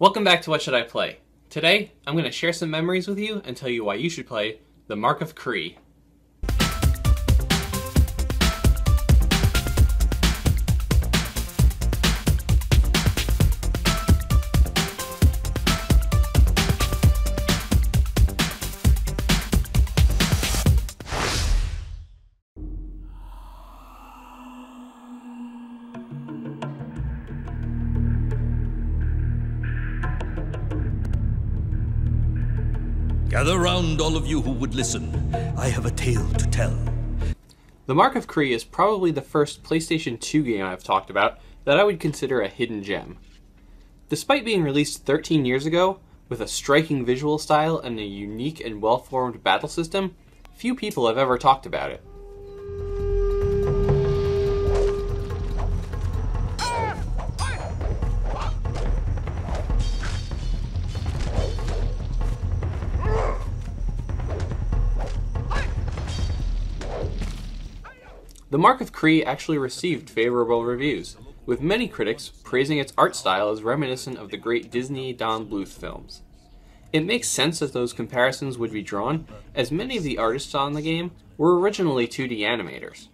Welcome back to What Should I Play? Today, I'm going to share some memories with you and tell you why you should play The Mark of Cree. Gather round, all of you who would listen. I have a tale to tell. The Mark of Cree is probably the first PlayStation 2 game I've talked about that I would consider a hidden gem. Despite being released 13 years ago, with a striking visual style and a unique and well-formed battle system, few people have ever talked about it. The Mark of Cree actually received favorable reviews, with many critics praising its art style as reminiscent of the great Disney Don Bluth films. It makes sense that those comparisons would be drawn, as many of the artists on the game were originally 2D animators.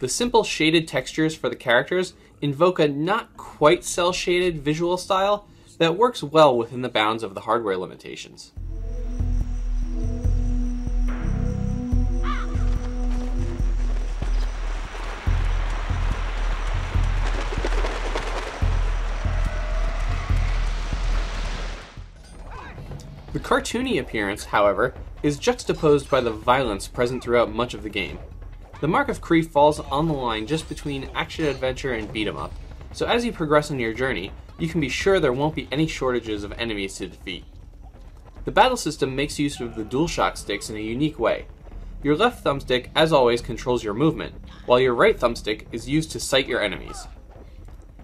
The simple shaded textures for the characters invoke a not quite cel-shaded visual style that works well within the bounds of the hardware limitations. The cartoony appearance, however, is juxtaposed by the violence present throughout much of the game. The Mark of Cree falls on the line just between action-adventure and beat-em-up, so as you progress on your journey, you can be sure there won't be any shortages of enemies to defeat. The battle system makes use of the DualShock sticks in a unique way. Your left thumbstick, as always, controls your movement, while your right thumbstick is used to sight your enemies.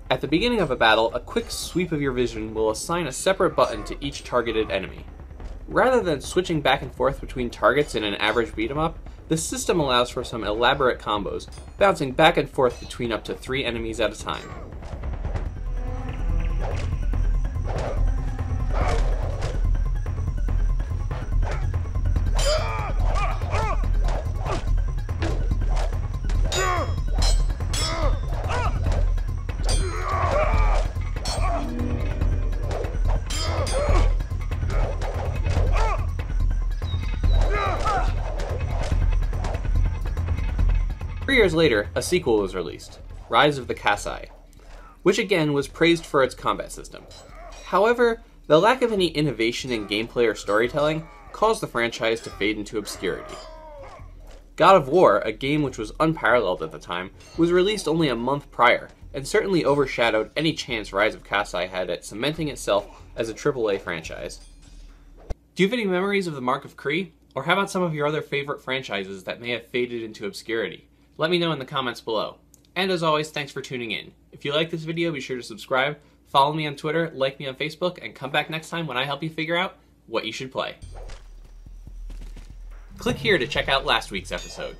At the beginning of a battle, a quick sweep of your vision will assign a separate button to each targeted enemy. Rather than switching back and forth between targets in an average beat-em-up, the system allows for some elaborate combos, bouncing back and forth between up to 3 enemies at a time. Three years later, a sequel was released, Rise of the Kasai, which again was praised for its combat system. However, the lack of any innovation in gameplay or storytelling caused the franchise to fade into obscurity. God of War, a game which was unparalleled at the time, was released only a month prior, and certainly overshadowed any chance Rise of Kasai had at cementing itself as a AAA franchise. Do you have any memories of the Mark of Cree? Or how about some of your other favorite franchises that may have faded into obscurity? Let me know in the comments below. And as always, thanks for tuning in. If you like this video, be sure to subscribe, follow me on Twitter, like me on Facebook, and come back next time when I help you figure out what you should play. Click here to check out last week's episode.